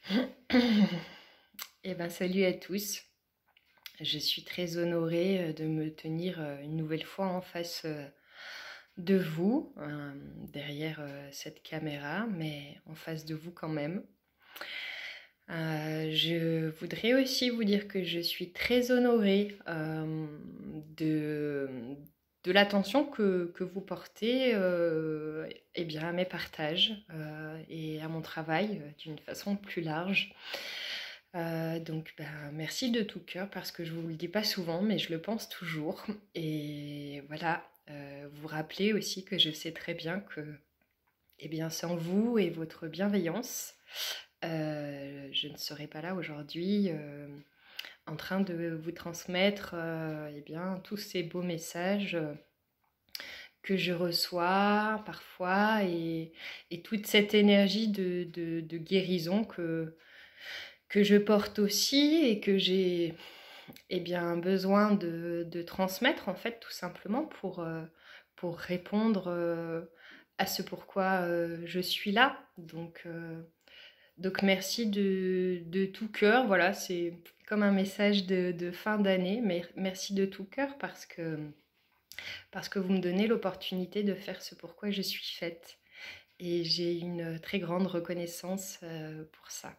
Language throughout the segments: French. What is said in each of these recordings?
Eh ben, salut à tous. Je suis très honorée de me tenir une nouvelle fois en face de vous, derrière cette caméra, mais en face de vous quand même. Je voudrais aussi vous dire que je suis très honorée de, de l'attention que vous portez eh bien, à mes partages et à mon travail d'une façon plus large. Donc, ben, merci de tout cœur parce que je vous le dis pas souvent, mais je le pense toujours. Et voilà, vous rappelez aussi que je sais très bien que, eh bien, sans vous et votre bienveillance, je ne serais pas là aujourd'hui en train de vous transmettre eh bien, tous ces beaux messages que je reçois parfois et toute cette énergie de guérison que je porte aussi et que j'ai eh bien, besoin de transmettre en fait tout simplement pour répondre à ce pourquoi je suis là. Donc merci de tout cœur. Voilà, c'est comme un message de fin d'année, mais merci de tout cœur parce que vous me donnez l'opportunité de faire ce pourquoi je suis faite. Et j'ai une très grande reconnaissance pour ça.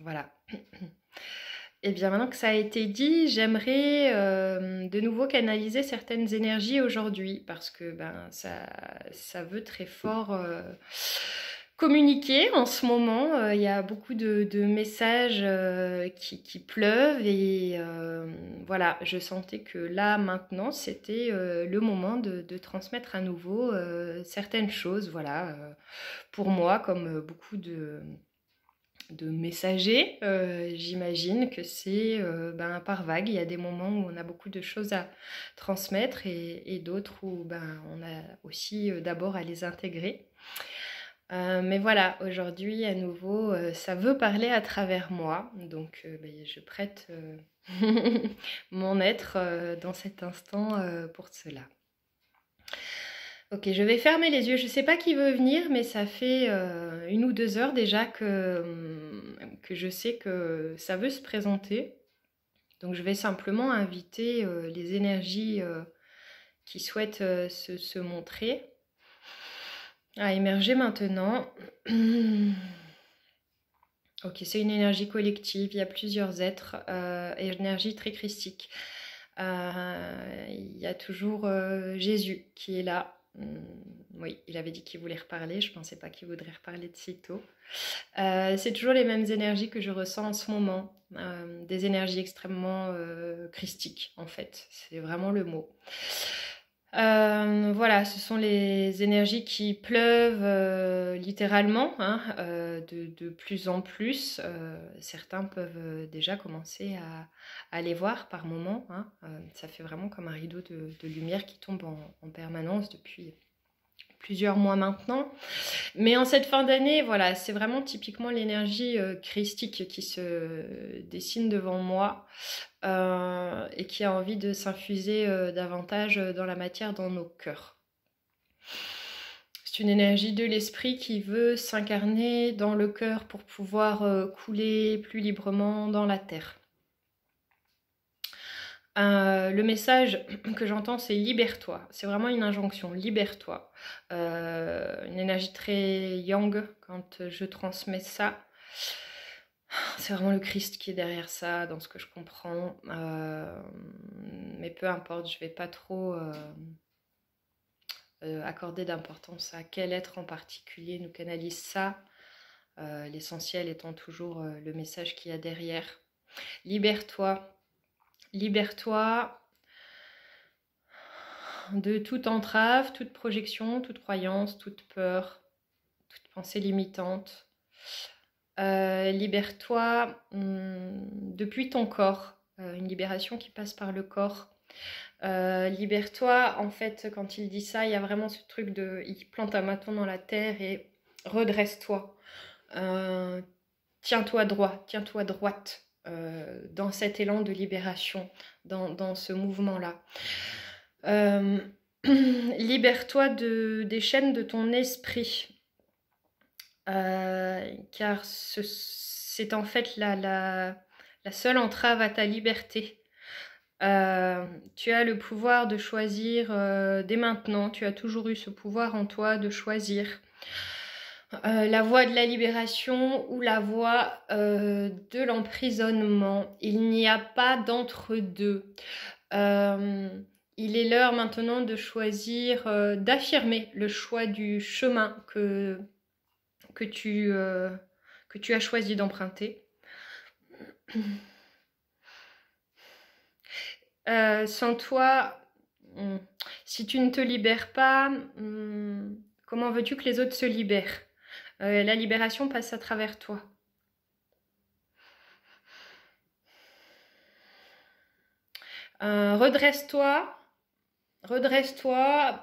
Voilà. Et bien maintenant que ça a été dit, j'aimerais de nouveau canaliser certaines énergies aujourd'hui parce que ben, ça veut très fort communiquer en ce moment. Il y a beaucoup de messages qui pleuvent et voilà, je sentais que là maintenant c'était le moment de transmettre à nouveau certaines choses. Voilà, pour moi comme beaucoup de messagers. J'imagine que c'est ben, par vague. Il y a des moments où on a beaucoup de choses à transmettre et d'autres où ben, on a aussi d'abord à les intégrer. Mais voilà, aujourd'hui à nouveau, ça veut parler à travers moi. Donc ben, je prête mon être dans cet instant pour cela. Ok, je vais fermer les yeux. Je ne sais pas qui veut venir, mais ça fait 1 ou 2 heures déjà que je sais que ça veut se présenter. Donc je vais simplement inviter les énergies qui souhaitent se montrer à émerger maintenant. Ok, c'est une énergie collective, il y a plusieurs êtres, énergie très christique. Il y a toujours Jésus qui est là. Oui, il avait dit qu'il voulait reparler, je ne pensais pas qu'il voudrait reparler de sitôt. C'est toujours les mêmes énergies que je ressens en ce moment, des énergies extrêmement christiques en fait, c'est vraiment le mot. Voilà, ce sont les énergies qui pleuvent littéralement, hein, de plus en plus. Certains peuvent déjà commencer à les voir par moments. Hein. Ça fait vraiment comme un rideau de lumière qui tombe en permanence depuis plusieurs mois maintenant. Mais en cette fin d'année, voilà, c'est vraiment typiquement l'énergie christique qui se dessine devant moi et qui a envie de s'infuser davantage dans la matière, dans nos cœurs. C'est une énergie de l'esprit qui veut s'incarner dans le cœur pour pouvoir couler plus librement dans la terre. Le message que j'entends, c'est libère-toi. C'est vraiment une injonction, libère-toi. Une énergie très yang quand je transmets ça. C'est vraiment le Christ qui est derrière ça, dans ce que je comprends. Mais peu importe, je ne vais pas trop accorder d'importance à quel être en particulier nous canalise ça. L'essentiel étant toujours le message qu'il y a derrière. Libère-toi. Libère-toi de toute entrave, toute projection, toute croyance, toute peur, toute pensée limitante. Libère-toi depuis ton corps, une libération qui passe par le corps. Libère-toi, en fait, quand il dit ça, il y a vraiment ce truc de... Il plante un bâton dans la terre et redresse-toi. Tiens-toi droit, tiens-toi droite dans cet élan de libération, dans ce mouvement-là. Libère-toi des chaînes de ton esprit. Car c'est en fait la seule entrave à ta liberté. Tu as le pouvoir de choisir dès maintenant, tu as toujours eu ce pouvoir en toi de choisir la voie de la libération ou la voie de l'emprisonnement. Il n'y a pas d'entre-deux. Il est l'heure maintenant de choisir, d'affirmer le choix du chemin que tu as choisi d'emprunter. Sans toi, si tu ne te libères pas, comment veux-tu que les autres se libèrent? La libération passe à travers toi. Redresse-toi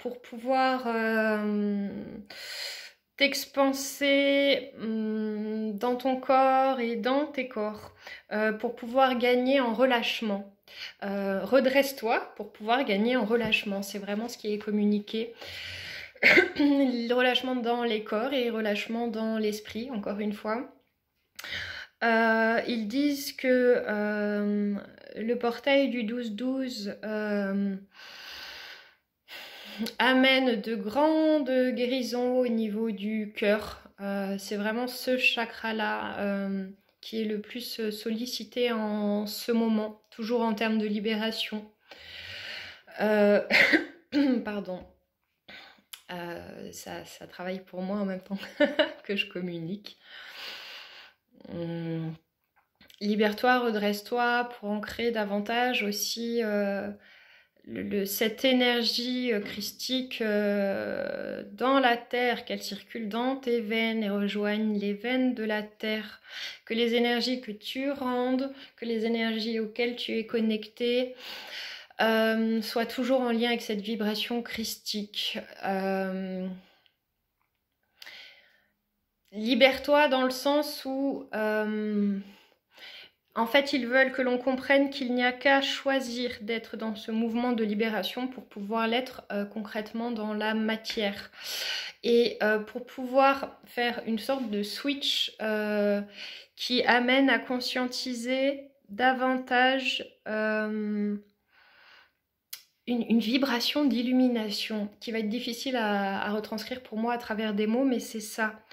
pour pouvoir t'expanser dans ton corps et dans tes corps, pour pouvoir gagner en relâchement. Redresse-toi pour pouvoir gagner en relâchement, c'est vraiment ce qui est communiqué. Le relâchement dans les corps et relâchement dans l'esprit, encore une fois. Ils disent que le portail du 12-12 amène de grandes guérisons au niveau du cœur. C'est vraiment ce chakra-là qui est le plus sollicité en ce moment, toujours en termes de libération. Pardon. Ça travaille pour moi en même temps que je communique. Libère-toi, redresse-toi pour ancrer davantage aussi cette énergie christique dans la terre, qu'elle circule dans tes veines et rejoigne les veines de la terre, que les énergies que tu rendes, que les énergies auxquelles tu es connecté soient toujours en lien avec cette vibration christique. Libère-toi dans le sens où en fait, ils veulent que l'on comprenne qu'il n'y a qu'à choisir d'être dans ce mouvement de libération pour pouvoir l'être concrètement dans la matière. Et pour pouvoir faire une sorte de switch qui amène à conscientiser davantage une vibration d'illumination qui va être difficile à retranscrire pour moi à travers des mots, mais c'est ça.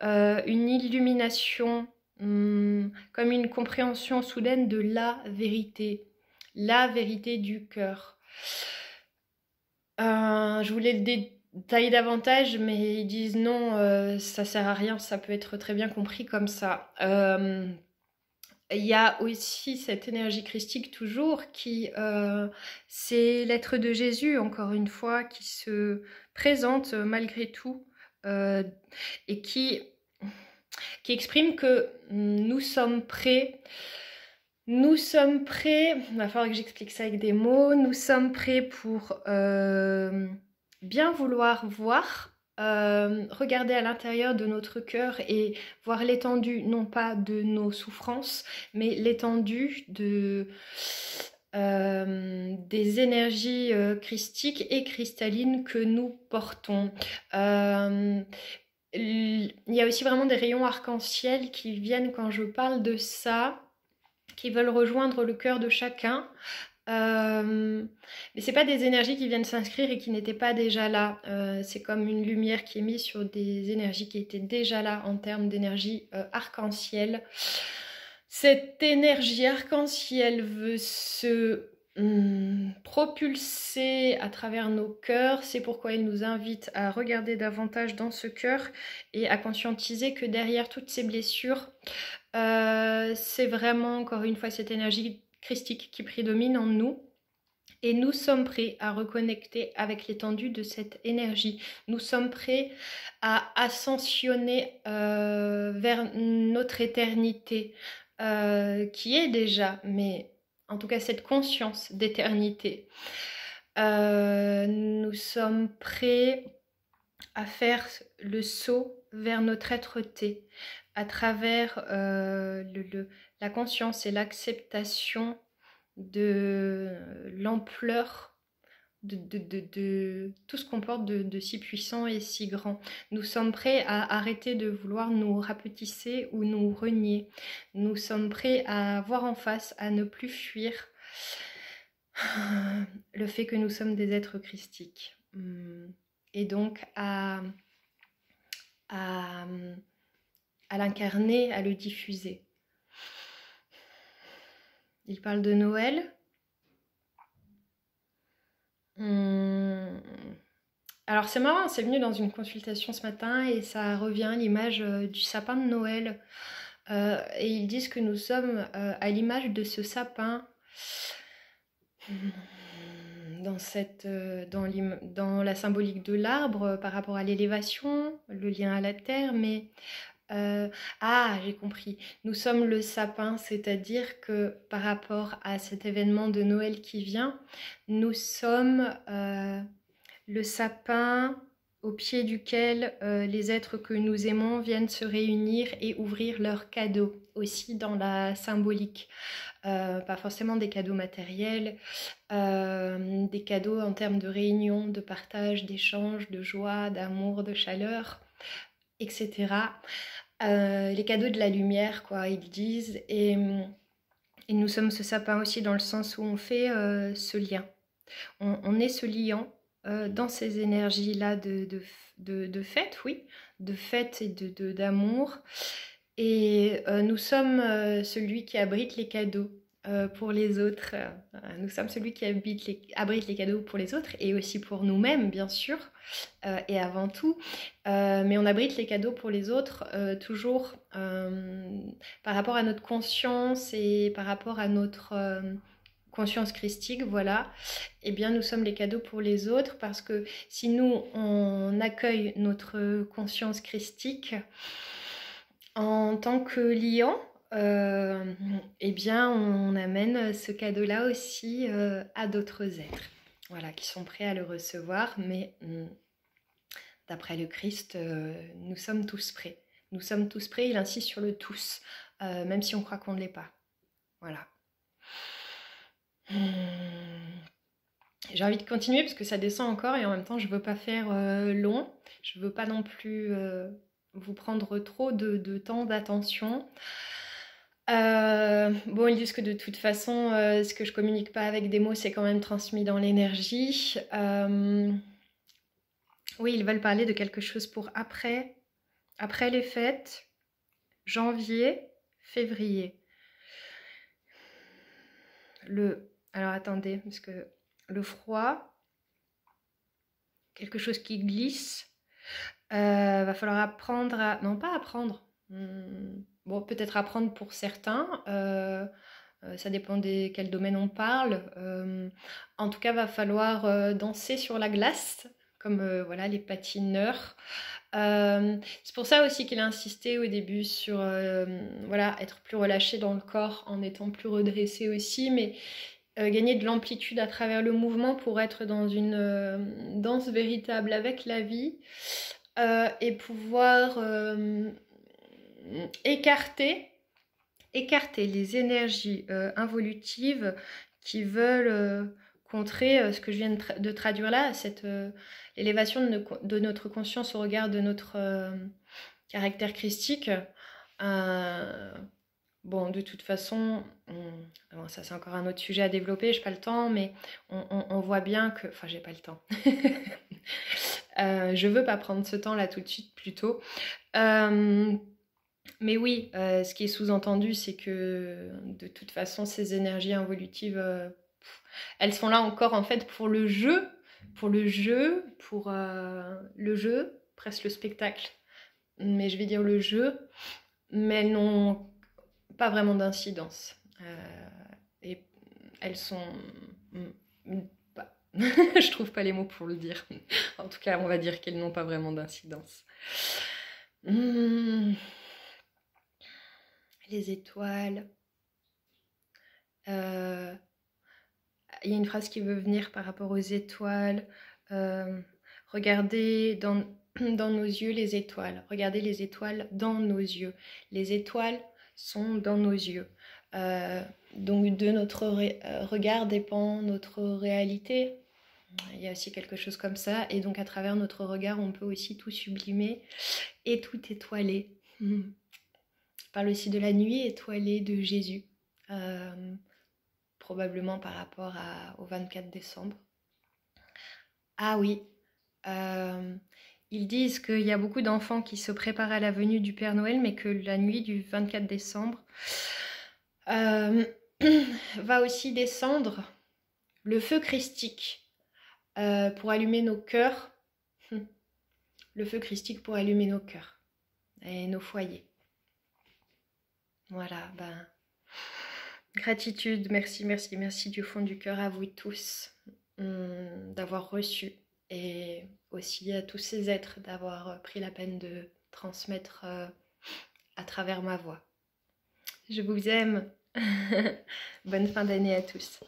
Une illumination comme une compréhension soudaine de la vérité du cœur. Je voulais le détailler davantage, mais ils disent non, ça sert à rien, ça peut être très bien compris comme ça. Il y a aussi cette énergie christique toujours qui, c'est l'être de Jésus, encore une fois, qui se présente malgré tout et qui exprime que nous sommes prêts. Nous sommes prêts, il va falloir que j'explique ça avec des mots, nous sommes prêts pour bien vouloir voir, regarder à l'intérieur de notre cœur et voir l'étendue, non pas de nos souffrances, mais l'étendue des énergies christiques et cristallines que nous portons. Il y a aussi vraiment des rayons arc-en-ciel qui viennent quand je parle de ça, qui veulent rejoindre le cœur de chacun. Mais c'est pas des énergies qui viennent s'inscrire et qui n'étaient pas déjà là. C'est comme une lumière qui est mise sur des énergies qui étaient déjà là en termes d'énergie arc-en-ciel. Cette énergie arc-en-ciel veut se propulser à travers nos cœurs, c'est pourquoi il nous invite à regarder davantage dans ce cœur et à conscientiser que derrière toutes ces blessures, c'est vraiment encore une fois cette énergie christique qui prédomine en nous. Et nous sommes prêts à reconnecter avec l'étendue de cette énergie. Nous sommes prêts à ascensionner vers notre éternité, qui est déjà, mais en tout cas cette conscience d'éternité. Nous sommes prêts à faire le saut vers notre être-té à travers la conscience et l'acceptation de l'ampleur tout ce qu'on porte de si puissant et si grand. Nous sommes prêts à arrêter de vouloir nous rapetisser ou nous renier. Nous sommes prêts à voir en face, à ne plus fuir le fait que nous sommes des êtres christiques. Et donc à l'incarner, à le diffuser. Il parle de Noël. Alors c'est marrant, c'est venu dans une consultation ce matin et ça revient l'image du sapin de Noël. Et ils disent que nous sommes à l'image de ce sapin dans la symbolique de l'arbre par rapport à l'élévation, le lien à la terre, mais j'ai compris. Nous sommes le sapin, c'est-à-dire que par rapport à cet événement de Noël qui vient, nous sommes le sapin au pied duquel les êtres que nous aimons viennent se réunir et ouvrir leurs cadeaux, aussi dans la symbolique. Pas forcément des cadeaux matériels, des cadeaux en termes de réunion, de partage, d'échange, de joie, d'amour, de chaleur, etc. Les cadeaux de la lumière, quoi, ils disent. Et nous sommes ce sapin aussi dans le sens où on fait ce lien. On est ce liant dans ces énergies-là de fête, oui, de fête et d'amour. Et nous sommes celui qui abrite les cadeaux pour les autres. Nous sommes celui qui abrite les cadeaux pour les autres et aussi pour nous-mêmes, bien sûr, et avant tout. Mais on abrite les cadeaux pour les autres toujours par rapport à notre conscience et par rapport à notre conscience christique, voilà. Eh bien, nous sommes les cadeaux pour les autres parce que si nous, on accueille notre conscience christique en tant que liant, eh bien, on amène ce cadeau-là aussi à d'autres êtres, voilà, qui sont prêts à le recevoir, mais d'après le Christ, nous sommes tous prêts. Nous sommes tous prêts, il insiste sur le tous, même si on croit qu'on ne l'est pas. Voilà. J'ai envie de continuer parce que ça descend encore et en même temps je veux pas faire long, je veux pas non plus vous prendre trop de temps d'attention. Bon, ils disent que de toute façon ce que je communique pas avec des mots c'est quand même transmis dans l'énergie. Oui, ils veulent parler de quelque chose pour après les fêtes, janvier, février. Alors attendez, parce que le froid, quelque chose qui glisse, va falloir apprendre à... Non, pas apprendre. Bon, peut-être apprendre pour certains. Ça dépend de quel domaine on parle. En tout cas, va falloir danser sur la glace, comme voilà, les patineurs. C'est pour ça aussi qu'il a insisté au début sur voilà, être plus relâché dans le corps en étant plus redressé aussi, mais gagner de l'amplitude à travers le mouvement pour être dans une danse véritable avec la vie et pouvoir écarter les énergies involutives qui veulent contrer ce que je viens de traduire là, cette élévation de notre conscience au regard de notre caractère christique. Bon, de toute façon, ça c'est encore un autre sujet à développer, j'ai pas le temps, mais on voit bien que... Enfin, j'ai pas le temps. Je veux pas prendre ce temps là tout de suite, plutôt. Mais oui, ce qui est sous-entendu, c'est que de toute façon, ces énergies involutives, elles sont là encore en fait pour le jeu, presque le spectacle. Mais je vais dire le jeu, mais elles n'ont pas vraiment d'incidence. Et elles sont... je trouve pas les mots pour le dire. En tout cas, on va dire qu'elles n'ont pas vraiment d'incidence. Les étoiles. Il y a une phrase qui veut venir par rapport aux étoiles. Regardez dans nos yeux les étoiles. Regardez les étoiles dans nos yeux. Les étoiles sont dans nos yeux. Donc de notre regard dépend notre réalité. Il y a aussi quelque chose comme ça. Et donc à travers notre regard, on peut aussi tout sublimer et tout étoiler. On parle aussi de la nuit étoilée de Jésus, probablement par rapport au 24 décembre. Ah oui, ils disent qu'il y a beaucoup d'enfants qui se préparent à la venue du Père Noël, mais que la nuit du 24 décembre va aussi descendre le feu christique pour allumer nos cœurs. Le feu christique pour allumer nos cœurs et nos foyers. Voilà, ben, gratitude, merci, merci, merci du fond du cœur à vous tous d'avoir reçu, et aussi à tous ces êtres d'avoir pris la peine de transmettre à travers ma voix. Je vous aime. Bonne fin d'année à tous.